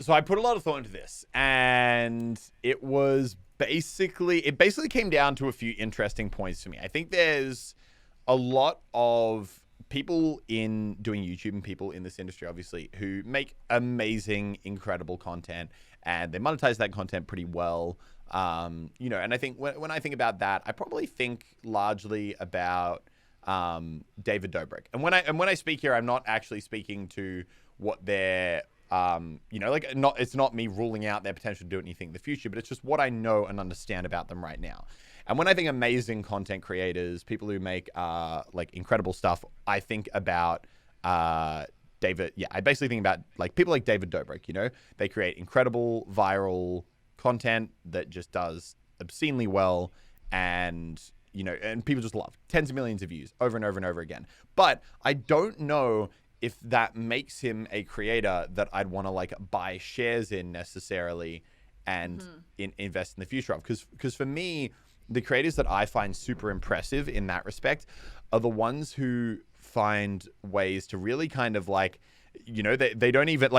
So I put a lot of thought into this, and it basically came down to a few interesting points for me. I think there's a lot of people in doing YouTube and people in this industry, obviously, who make amazing, incredible content, and they monetize that content pretty well. And I think when I think about that, I probably think largely about David Dobrik. And when I speak here, I'm not actually speaking to what they're it's not me ruling out their potential to do anything in the future, but it's just what I know and understand about them right now. And when I think amazing content creators, people who make incredible stuff, I think about David. Yeah, I basically think about people like David Dobrik. They create incredible viral content that just does obscenely well, and people just love tens of millions of views over and over and over again. But I don't know if that makes him a creator that I'd want to buy shares in necessarily and invest in the future of. Because for me, the creators that I find super impressive in that respect are the ones who find ways to really kind of they don't even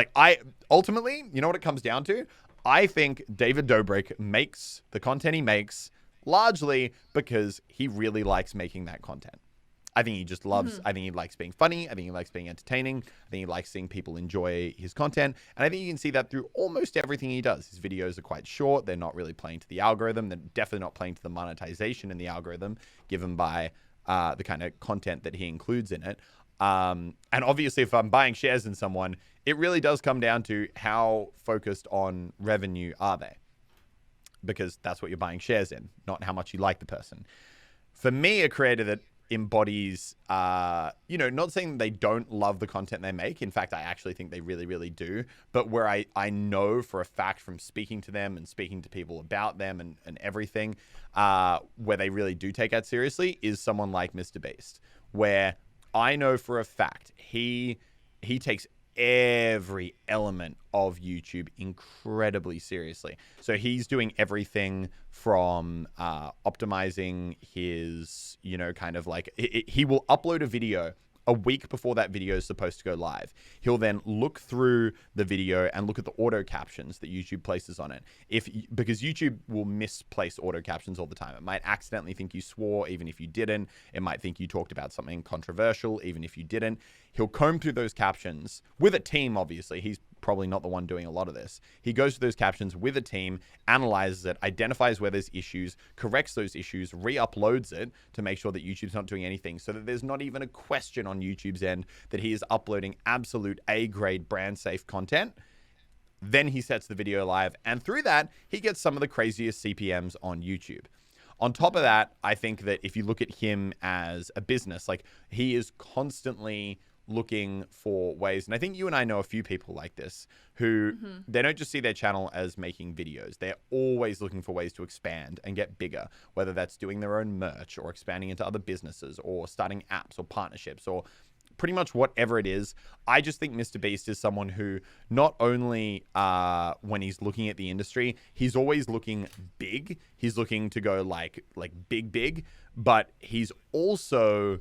ultimately, you know what it comes down to? I think David Dobrik makes the content he makes largely because he really likes making that content. I think he just loves, I think he likes being funny. I think he likes being entertaining. I think he likes seeing people enjoy his content. And I think you can see that through almost everything he does. His videos are quite short. They're not really playing to the algorithm. They're definitely not playing to the monetization in the algorithm given by the kind of content that he includes in it. And obviously, if I'm buying shares in someone, it really does come down to how focused on revenue are they? Because that's what you're buying shares in, not how much you like the person. For me, a creator that embodies, not saying they don't love the content they make. In fact, I actually think they really, really do. But where I know for a fact from speaking to them and speaking to people about them and everything, where they really do take that seriously is someone like MrBeast, where I know for a fact he takes every element of YouTube incredibly seriously. So he's doing everything from optimizing his, he will upload a video a week before that video is supposed to go live. He'll then look through the video and look at the auto captions that YouTube places on it. Because YouTube will misplace auto captions all the time. It might accidentally think you swore even if you didn't. It might think you talked about something controversial even if you didn't. He'll comb through those captions with a team, obviously. He's probably not the one doing a lot of this. He goes through those captions with a team, analyzes it, identifies where there's issues, corrects those issues, re-uploads it to make sure that YouTube's not doing anything, so that there's not even a question on YouTube's end that he is uploading absolute A-grade brand safe content. Then he sets the video live, and through that, he gets some of the craziest CPMs on YouTube. On top of that, I think that if you look at him as a business, he is constantly looking for ways, and I think you and I know a few people like this who they don't just see their channel as making videos. They're always looking for ways to expand and get bigger, whether that's doing their own merch or expanding into other businesses or starting apps or partnerships or pretty much whatever it is. I just think MrBeast is someone who not only when he's looking at the industry, he's always looking big. He's looking to go like big, but he's also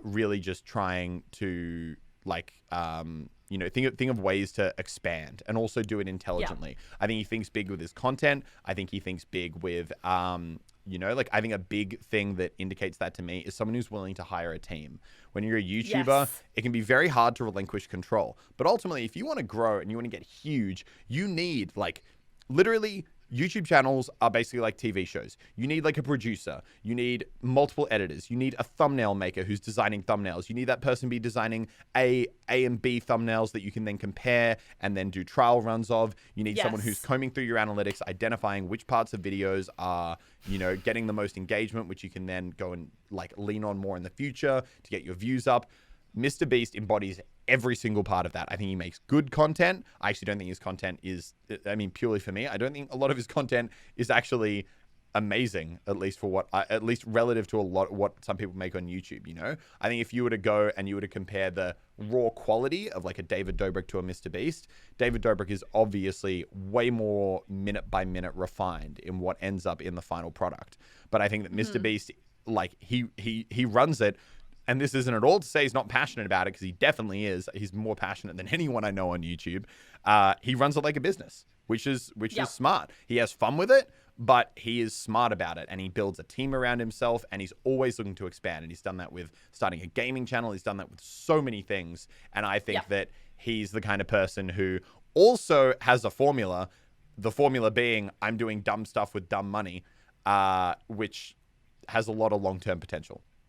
really just trying to think of ways to expand and also do it intelligently. Yeah. I think he thinks big with his content. I think he thinks big with, I think a big thing that indicates that to me is someone who's willing to hire a team. When you're a YouTuber, it can be very hard to relinquish control. But ultimately, if you want to grow and you want to get huge, you need literally YouTube channels are basically like TV shows. You need a producer. You need multiple editors. You need a thumbnail maker who's designing thumbnails. You need that person be designing A and B thumbnails that you can then compare and then do trial runs of. You need someone who's combing through your analytics, identifying which parts of videos are, getting the most engagement, which you can then go and lean on more in the future to get your views up. MrBeast embodies every single part of that. I think he makes good content. I actually don't think his content is, purely for me, I don't think a lot of his content is actually amazing, at least relative to a lot of what some people make on YouTube, I think if you were to go and you were to compare the raw quality of a David Dobrik to a MrBeast, David Dobrik is obviously way more minute by minute refined in what ends up in the final product. But I think that MrBeast, he runs it and this isn't at all to say he's not passionate about it, because he definitely is. He's more passionate than anyone I know on YouTube. He runs it like a business, which is smart. He has fun with it, but he is smart about it, and he builds a team around himself, and he's always looking to expand. And he's done that with starting a gaming channel. He's done that with so many things. And I think that he's the kind of person who also has a formula, the formula being, I'm doing dumb stuff with dumb money, which has a lot of long-term potential.